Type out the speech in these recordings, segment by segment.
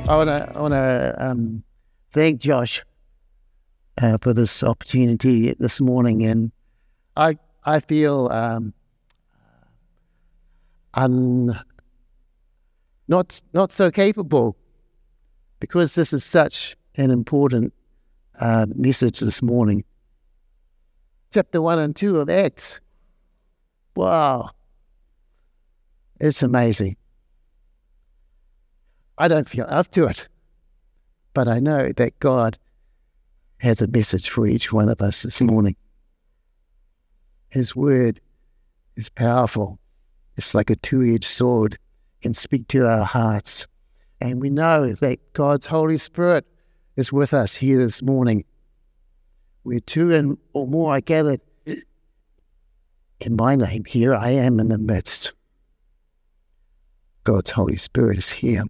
I want to thank Josh for this opportunity this morning, and I feel I'm not so capable, because this is such an important message this morning. Chapter 1 and 2 of Acts. Wow, it's amazing. I don't feel up to it, but I know that God has a message for each one of us this morning. His word is powerful. It's like a two-edged sword, can speak to our hearts. And we know that God's Holy Spirit is with us here this morning. Where two or more are gathered in my name, here I am in the midst. God's Holy Spirit is here.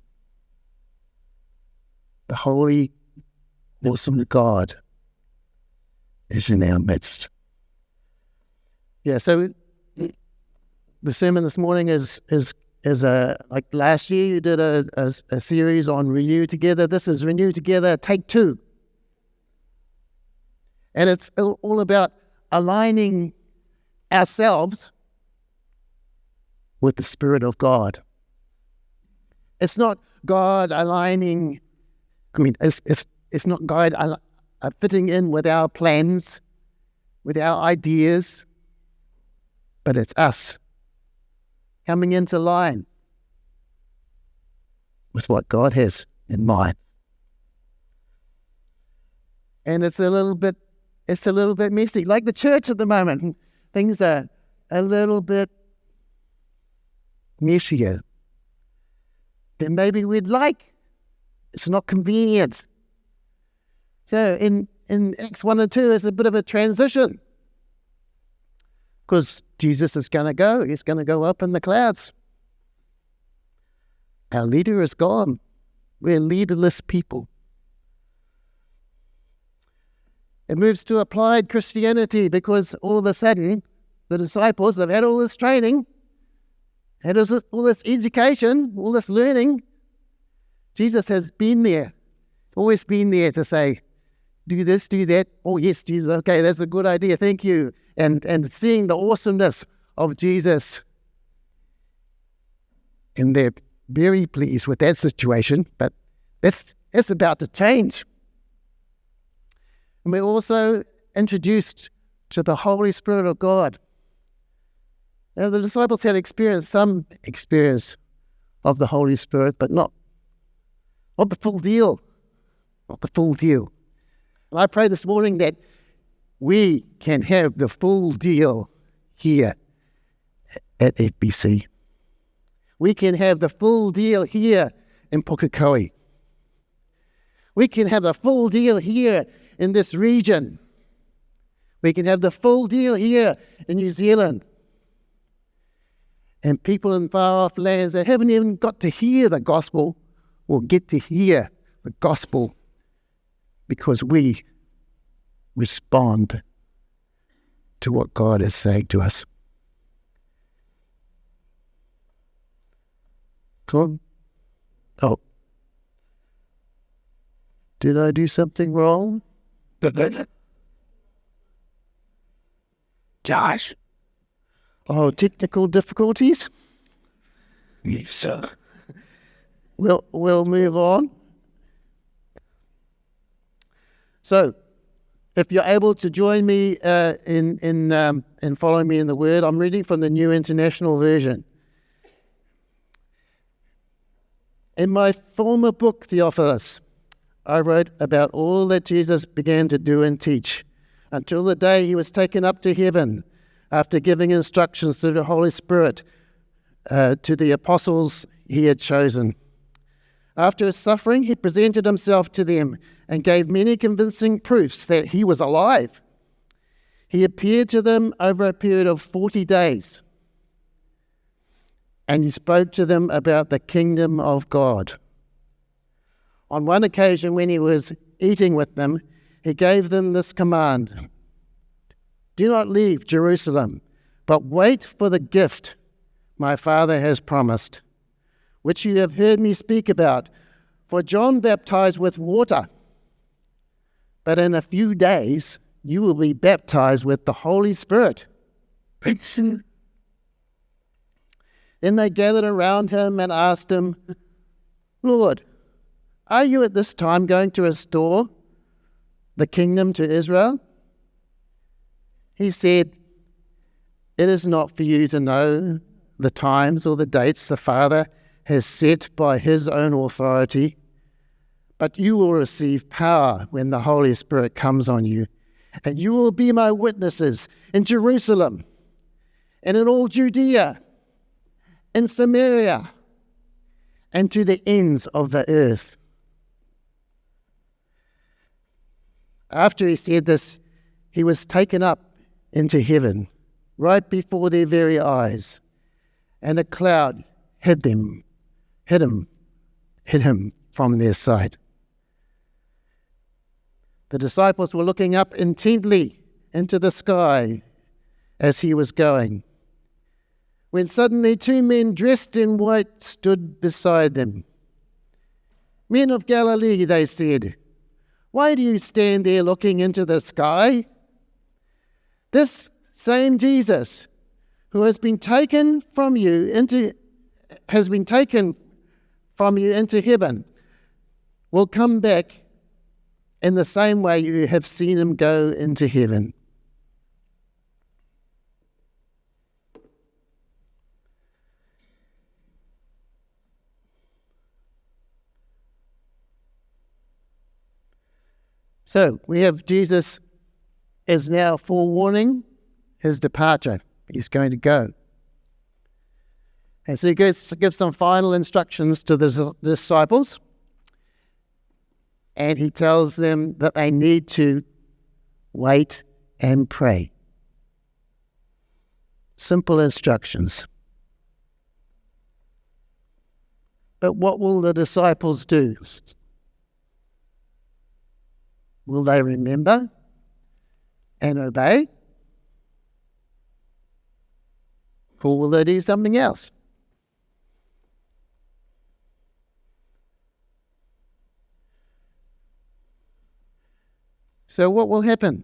The holy, awesome God is in our midst. Yeah, so the sermon this morning is like last year you did a series on Renew Together. This is Renew Together, take 2. And it's all about aligning ourselves with the Spirit of God. It's not God aligning. It's not God fitting in with our plans, with our ideas, but it's us coming into line with what God has in mind. And it's a little bit messy. Like the church at the moment, things are a little bit messier than maybe we'd like. It's not convenient. So in Acts 1 and 2, it's a bit of a transition, because Jesus is going to go. He's going to go up in the clouds. Our leader is gone. We're leaderless people. It moves to applied Christianity, because all of a sudden the disciples have had all this training, had all this education, all this learning. Jesus has been there, always been there to say, do this, do that. Oh yes, Jesus, okay, that's a good idea, thank you. And seeing the awesomeness of Jesus. And they're very pleased with that situation, but that's about to change. And we're also introduced to the Holy Spirit of God. Now, the disciples had some experience of the Holy Spirit, but not the full deal. Not the full deal. And I pray this morning that we can have the full deal here at FBC. We can have the full deal here in Pukekohe. We can have the full deal here in this region. We can have the full deal here in New Zealand. And people in far-off lands that haven't even got to hear the gospel will get to hear the gospel, because we respond to what God is saying to us. Tom? Oh. Did I do something wrong? Josh? Oh, technical difficulties? Yes, sir. We'll move on. So, if you're able to join me in following me in the Word, I'm reading from the New International Version. In my former book, Theophilus, I wrote about all that Jesus began to do and teach, until the day he was taken up to heaven, after giving instructions through the Holy Spirit to the apostles he had chosen. After his suffering, he presented himself to them and gave many convincing proofs that he was alive. He appeared to them over a period of 40 days, and he spoke to them about the kingdom of God. On one occasion, when he was eating with them, he gave them this command: "Do not leave Jerusalem, but wait for the gift my Father has promised, which you have heard me speak about. For John baptized with water, but in a few days you will be baptized with the Holy Spirit." Then they gathered around him and asked him, "Lord, are you at this time going to restore the kingdom to Israel?" He said, "It is not for you to know the times or the dates the Father has set by his own authority, but you will receive power when the Holy Spirit comes on you, and you will be my witnesses in Jerusalem and in all Judea, in Samaria, and to the ends of the earth." After he said this, he was taken up into heaven, right before their very eyes, and a cloud hid him from their sight. The disciples were looking up intently into the sky as he was going, when suddenly 2 men dressed in white stood beside them. "Men of Galilee," they said, "why do you stand there looking into the sky? This same Jesus who has been taken from you into heaven will come back in the same way you have seen him go into heaven." So we have Jesus is now forewarning his departure. He's going to go. And so he gives some final instructions to the disciples. And he tells them that they need to wait and pray. Simple instructions. But what will the disciples do? Will they remember and obey? Or will they do something else? So what will happen?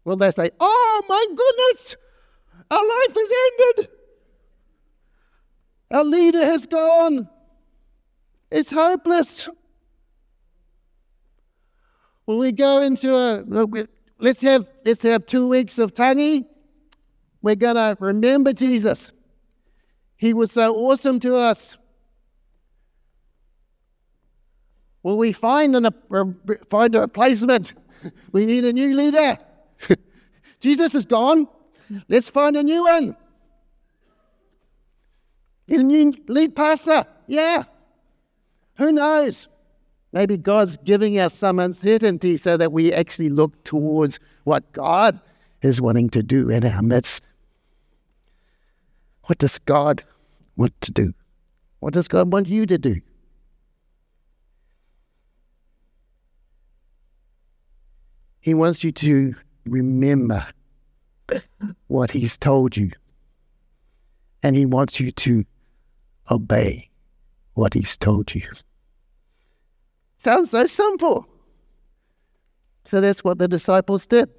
Will they say, "Oh my goodness, our life has ended. Our leader has gone. It's hopeless"? Will we go into let's have 2 weeks of tangi? We're going to remember Jesus. He was so awesome to us. Will we find a replacement? We need a new leader. Jesus is gone. Let's find a new one. Get a new lead pastor. Yeah. Who knows? Maybe God's giving us some uncertainty so that we actually look towards what God is wanting to do in our midst. What does God want to do? What does God want you to do? He wants you to remember what he's told you. And he wants you to obey what he's told you. Sounds so simple. So that's what the disciples did.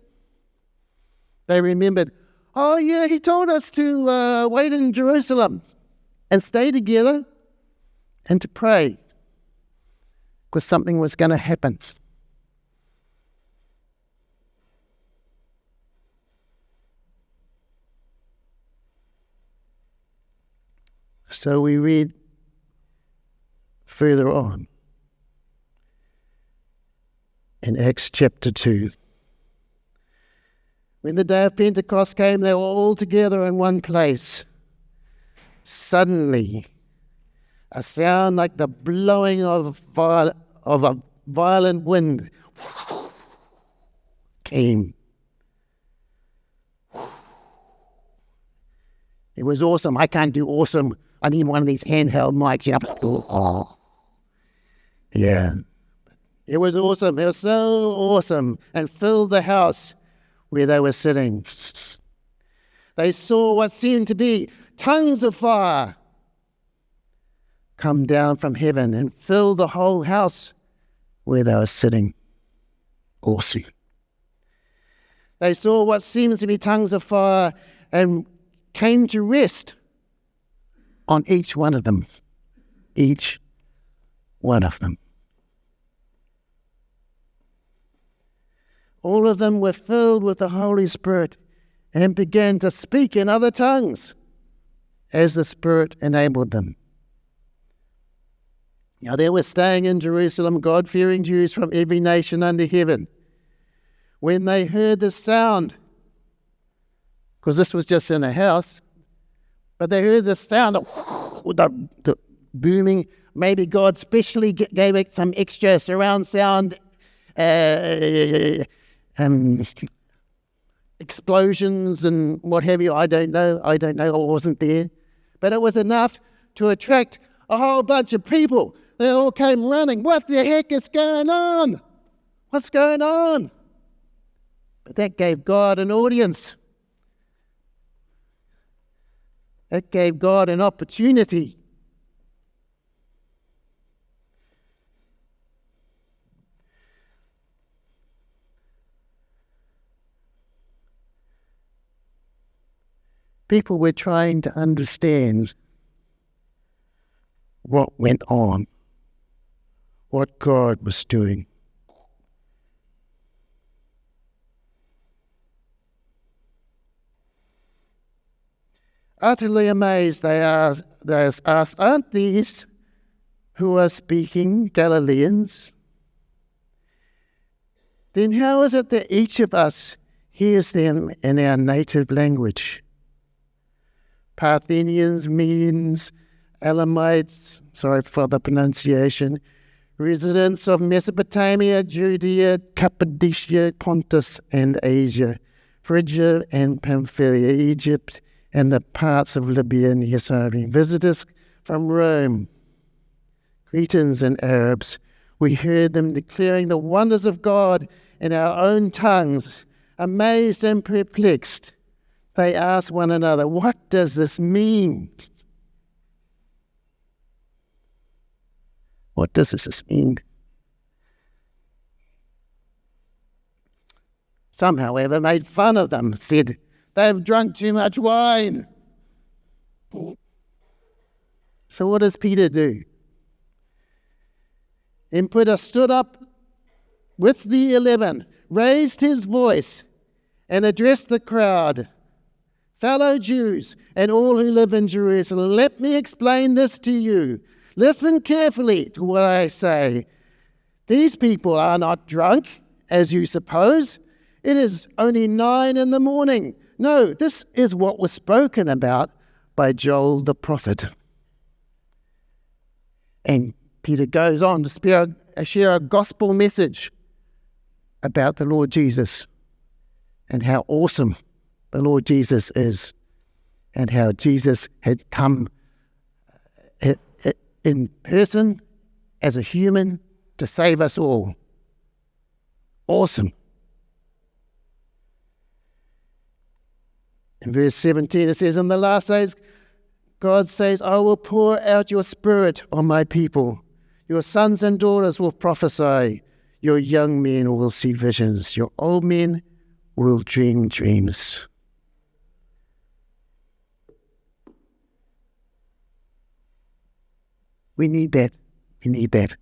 They remembered, "Oh yeah, he told us to wait in Jerusalem and stay together and to pray because something was going to happen." So we read further on in Acts chapter 2. When the day of Pentecost came, they were all together in one place. Suddenly, a sound like the blowing of a violent wind came. It was awesome. I can't do awesome. I need one of these handheld mics. Yeah. It was awesome. It was so awesome and filled the house where they were sitting. They saw what seemed to be tongues of fire come down from heaven and fill the whole house where they were sitting. Awesome. They saw what seems to be tongues of fire and came to rest on each one of them. Each one of them. All of them were filled with the Holy Spirit and began to speak in other tongues as the Spirit enabled them. Now there were staying in Jerusalem God-fearing Jews from every nation under heaven. When they heard the sound, because this was just in a house, but they heard the sound of the booming. Maybe God specially gave it some extra surround sound, explosions and what have you. I don't know. I wasn't there. But it was enough to attract a whole bunch of people. They all came running. What the heck is going on? What's going on? But that gave God an audience. That gave God an opportunity. People were trying to understand what went on, what God was doing. Utterly amazed, they asked, aren't these who are speaking Galileans? Then how is it that each of us hears them in our native language? Parthians, Medes, Elamites, sorry for the pronunciation, residents of Mesopotamia, Judea, Cappadocia, Pontus and Asia, Phrygia and Pamphylia, Egypt, and the parts of Libya near Cyrene, visitors from Rome, Cretans and Arabs. We heard them declaring the wonders of God in our own tongues. Amazed and perplexed, they asked one another, what does this mean? What does this mean? Some, however, made fun of them, said, they've drunk too much wine. So what does Peter do? Then Peter stood up with the 11, raised his voice, and addressed the crowd. Fellow Jews and all who live in Jerusalem, let me explain this to you. Listen carefully to what I say. These people are not drunk, as you suppose. It is only 9 a.m. No, this is what was spoken about by Joel the prophet. And Peter goes on to share a gospel message about the Lord Jesus and how awesome the Lord Jesus is and how Jesus had come in person as a human to save us all. Awesome. In verse 17 it says, in the last days, God says, I will pour out your spirit on my people. Your sons and daughters will prophesy. Your young men will see visions. Your old men will dream dreams. We need that. We need that.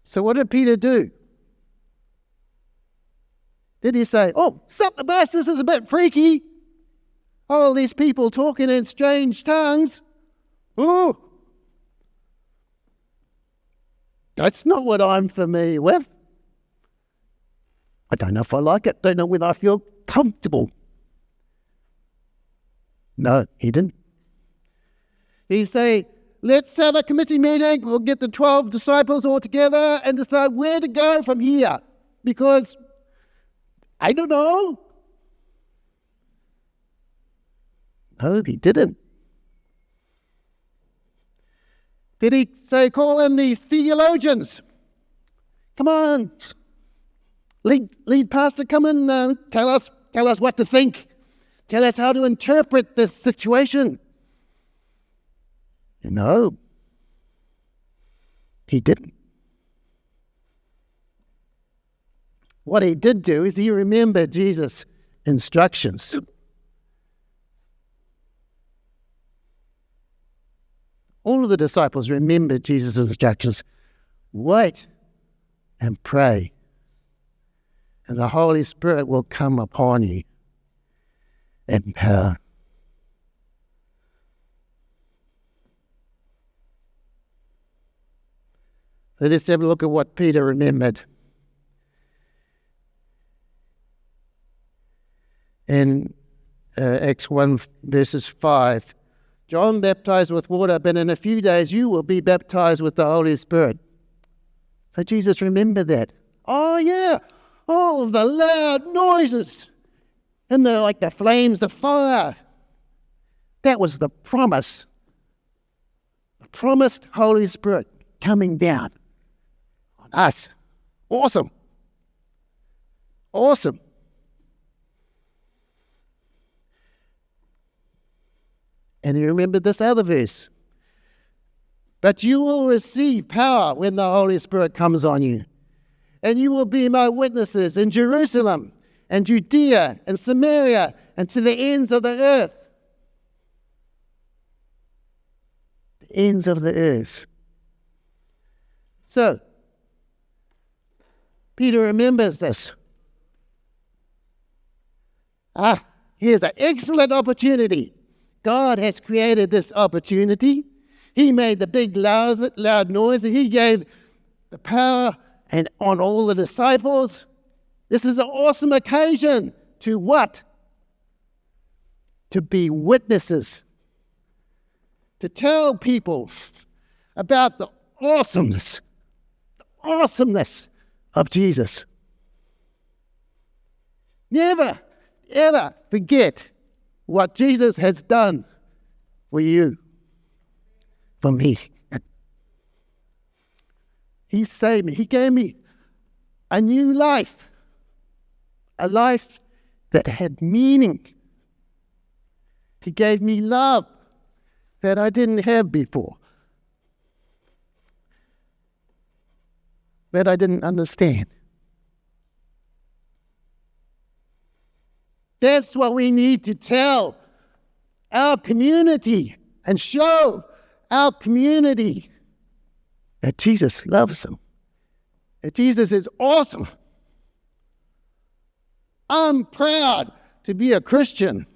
So what did Peter do? Did he say, oh, stop the bus, this is a bit freaky. All these people talking in strange tongues. Oh, that's not what I'm familiar with. I don't know if I like it. Don't know whether I feel comfortable. No, he didn't. Did he say, let's have a committee meeting. We'll get the 12 disciples all together and decide where to go from here. Because, I don't know. No, he didn't. Did he say, call in the theologians? Come on. Lead pastor, come in, tell us what to think. tell us how to interpret this situation. No, he didn't. What he did do is he remembered Jesus' instructions. All of the disciples remembered Jesus' instructions. Wait and pray, and the Holy Spirit will come upon you in power. So let's have a look at what Peter remembered. In Acts 1 verses 5, John baptized with water, but in a few days you will be baptized with the Holy Spirit. So Jesus remembered that. Oh yeah, all of the loud noises and the flames, the fire. That was the promise. The promised Holy Spirit coming down on us. Awesome. Awesome. And you remember this other verse. But you will receive power when the Holy Spirit comes on you. And you will be my witnesses in Jerusalem and Judea and Samaria and to the ends of the earth. The ends of the earth. So, Peter remembers this. Here's an excellent opportunity. God has created this opportunity. He made the big loud noise, and he gave the power and on all the disciples. This is an awesome occasion to what? To be witnesses. To tell people about the awesomeness of Jesus. Never, ever forget what Jesus has done for you, for me. He saved me. He gave me a new life, a life that had meaning. He gave me love that I didn't have before, that I didn't understand. That's what we need to tell our community and show our community that Jesus loves them, that Jesus is awesome. I'm proud to be a Christian.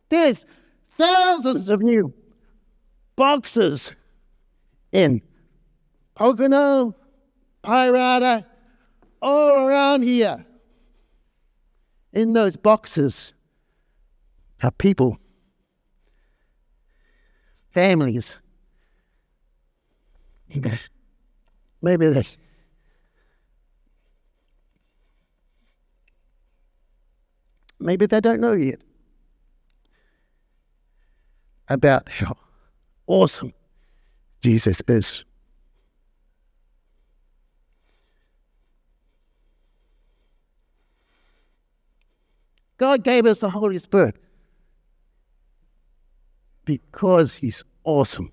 There's thousands of new boxes in Pocono, Pirata, all around here. In those boxes are people, families. Maybe they don't know yet about how awesome Jesus is. God gave us the Holy Spirit because He's awesome.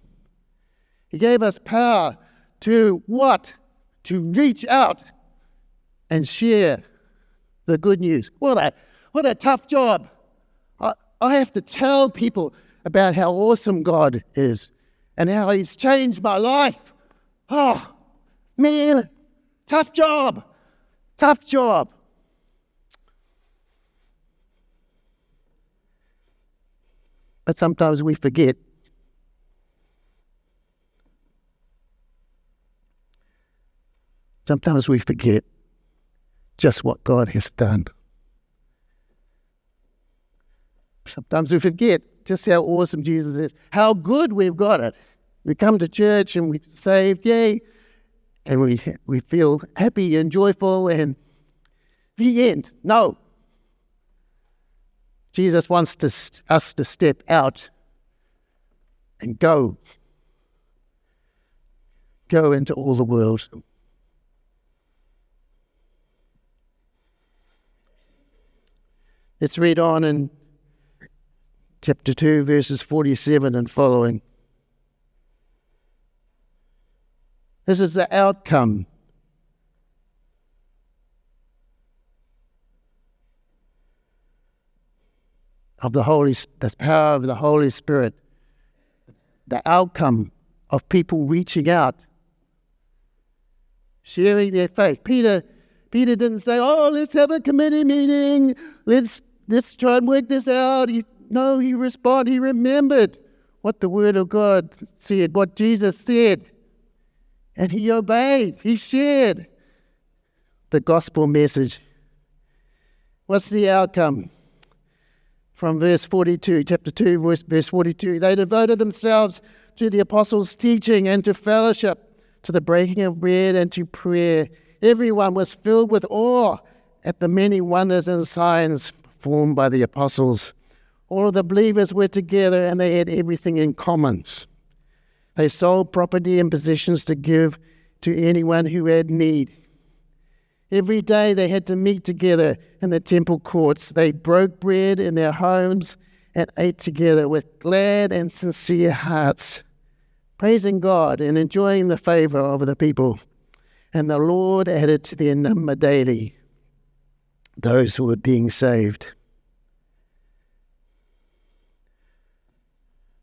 He gave us power to what? To reach out and share the good news. What a tough job. I have to tell people about how awesome God is and how He's changed my life. Oh, man, tough job. Tough job. But sometimes we forget. Sometimes we forget just what God has done. Sometimes we forget just how awesome Jesus is, how good we've got it. We come to church and we're saved, yay, and we feel happy and joyful, and the end. No. Jesus wants us to step out and go into all the world. Let's read on in chapter 2, verses 47 and following. This is the outcome of the power of the Holy Spirit, the outcome of people reaching out, sharing their faith. Peter didn't say, "Oh, let's have a committee meeting. Let's try and work this out." No, he responded. He remembered what the Word of God said, what Jesus said, and he obeyed. He shared the gospel message. What's the outcome? From verse 42, chapter 2, verse 42, they devoted themselves to the apostles' teaching and to fellowship, to the breaking of bread and to prayer. Everyone was filled with awe at the many wonders and signs performed by the apostles. All of the believers were together and they had everything in common. They sold property and possessions to give to anyone who had need. Every day they had to meet together in the temple courts. They broke bread in their homes and ate together with glad and sincere hearts, praising God and enjoying the favor of the people. And the Lord added to their number daily those who were being saved.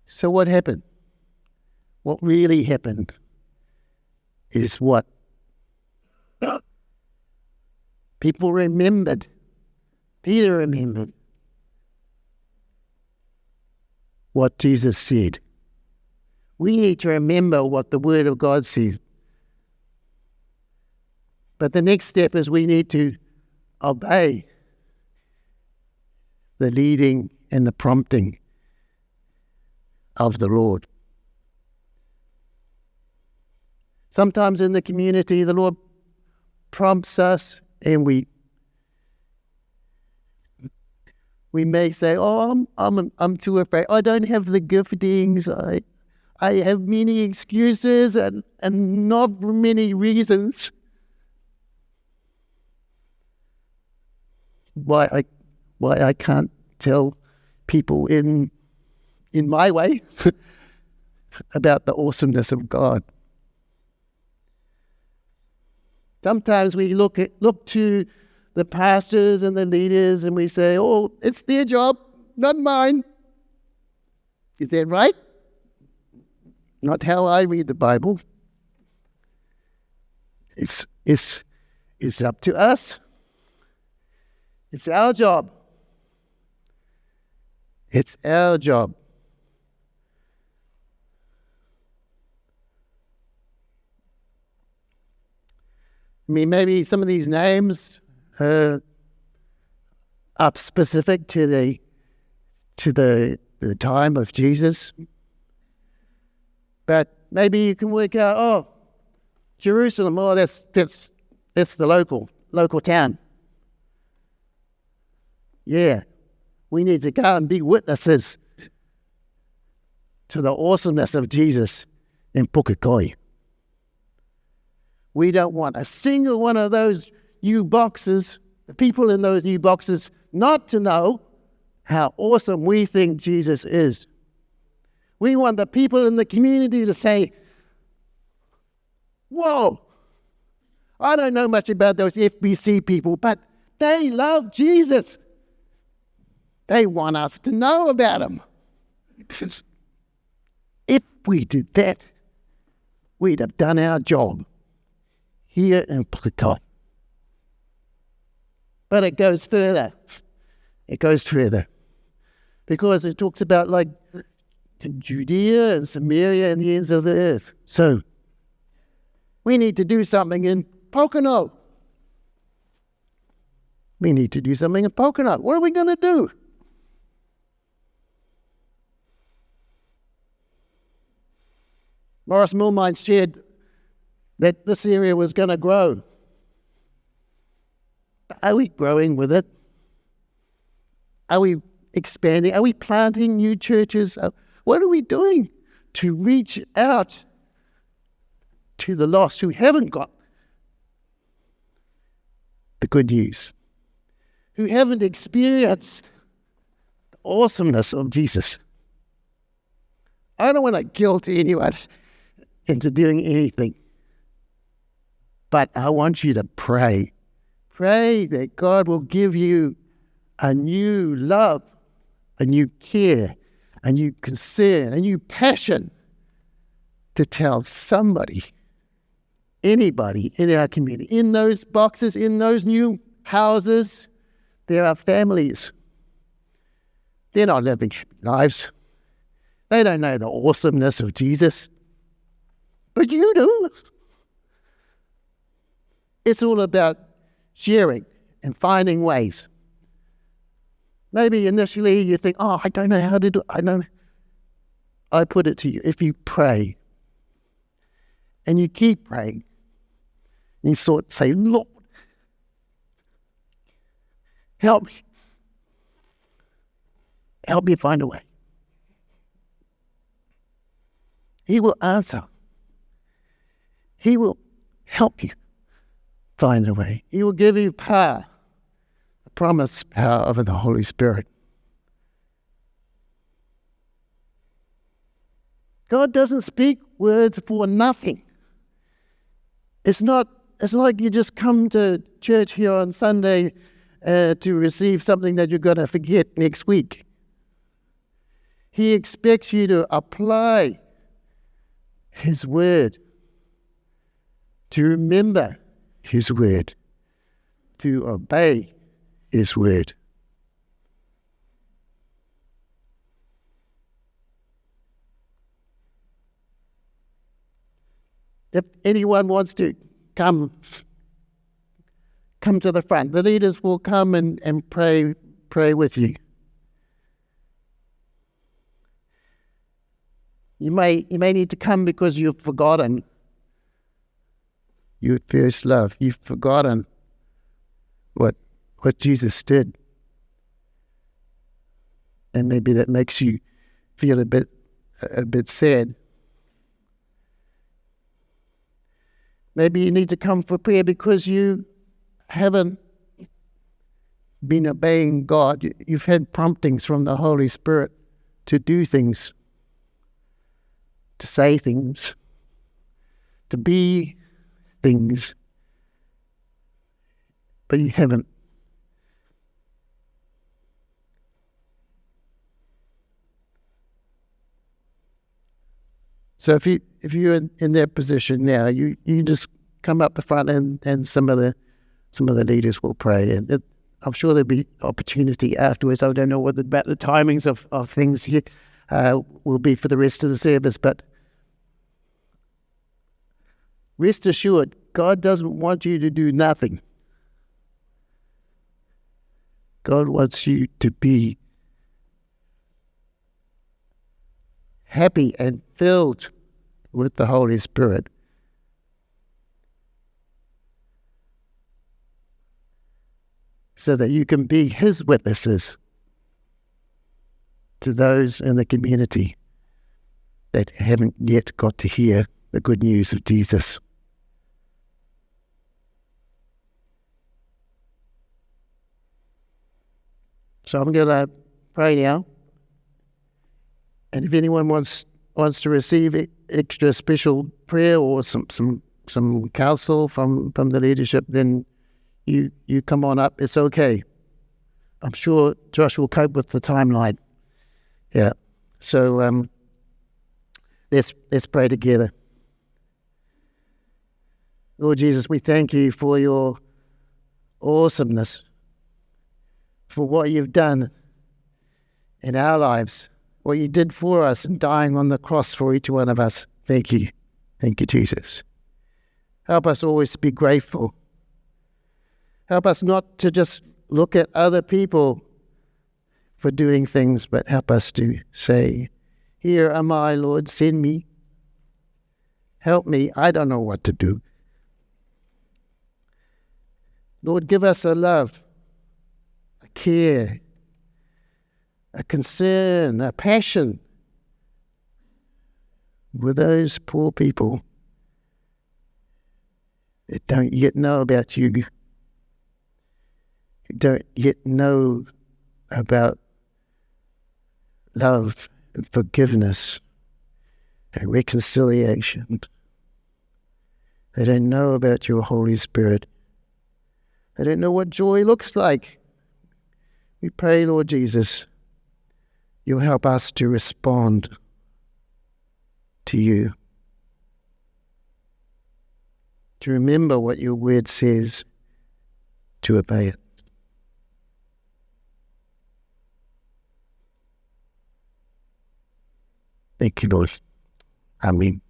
So what happened? What really happened is what people remembered. Peter remembered what Jesus said. We need to remember what the Word of God says. But the next step is we need to obey the leading and the prompting of the Lord. Sometimes in the community, the Lord prompts us and we may say, "Oh, I'm too afraid. I don't have the giftings. I have many excuses and not many reasons why I can't tell people in my way about the awesomeness of God." Sometimes we look to the pastors and the leaders and we say, "Oh, it's their job, not mine." Is that right? Not how I read the Bible. It's up to us. It's our job. It's our job. I mean, maybe some of these names are specific to the time of Jesus. But maybe you can work out, oh, Jerusalem, oh, that's the local town. Yeah, we need to go and be witnesses to the awesomeness of Jesus in Pukekohe. We don't want a single one of those new boxes, the people in those new boxes, not to know how awesome we think Jesus is. We want the people in the community to say, "Whoa, I don't know much about those FBC people, but they love Jesus. They want us to know about him." If we did that, we'd have done our job here in Pukekohe. But it goes further. Because it talks about like Judea and Samaria and the ends of the earth. So we need to do something in Pocono. What are we going to do? Morris Millmine shared that this area was going to grow. Are we growing with it? Are we expanding? Are we planting new churches? What are we doing to reach out to the lost who haven't got the good news? who haven't experienced the awesomeness of Jesus. I don't want to guilt anyone into doing anything, but I want you to pray. Pray that God will give you a new love, a new care, a new concern, a new passion to tell somebody, anybody in our community. In those boxes, in those new houses, there are families. They're not living lives. They don't know the awesomeness of Jesus. But you do. It's all about sharing and finding ways. Maybe initially you think, I don't know how to do it. I put it to you. If you pray and you keep praying, and you say, Lord, help me. Help me find a way. He will answer. He will help you find a way. He will give you power, the promised power of the Holy Spirit. God doesn't speak words for nothing. It's not like you just come to church here on Sunday to receive something that you're going to forget next week. He expects you to apply His word, to remember His word, to obey His word. If anyone wants to come to the front, the leaders will come and pray with you. You may need to come because you've forgotten your first love. You've forgotten what Jesus did. And maybe that makes you feel a bit sad. Maybe you need to come for prayer because you haven't been obeying God. You've had promptings from the Holy Spirit to do things, to say things, to be things, but you haven't. So if you're in that position now, you just come up the front and some of the leaders will pray, and I'm sure there'll be opportunity afterwards. I don't know what about the timings of things here will be for the rest of the service, but rest assured, God doesn't want you to do nothing. God wants you to be happy and filled with the Holy Spirit. So that you can be His witnesses to those in the community that haven't yet got to hear the good news of Jesus. So I'm going to pray now. And if anyone wants to receive extra special prayer or some counsel from the leadership, then you come on up. It's okay. I'm sure Josh will cope with the timeline. Yeah. So let's pray together. Lord Jesus, we thank you for your awesomeness, for what you've done in our lives, what you did for us in dying on the cross for each one of us. Thank you. Thank you, Jesus. Help us always be grateful. Help us not to just look at other people for doing things, but help us to say, here am I, Lord, send me. Help me, I don't know what to do. Lord, give us a love, a care, a concern, a passion with those poor people that don't yet know about you, who don't yet know about love and forgiveness and reconciliation. They don't know about your Holy Spirit. They don't know what joy looks like. We pray, Lord Jesus, you'll help us to respond to you, to remember what your word says, to obey it. Thank you, Lord. Amen.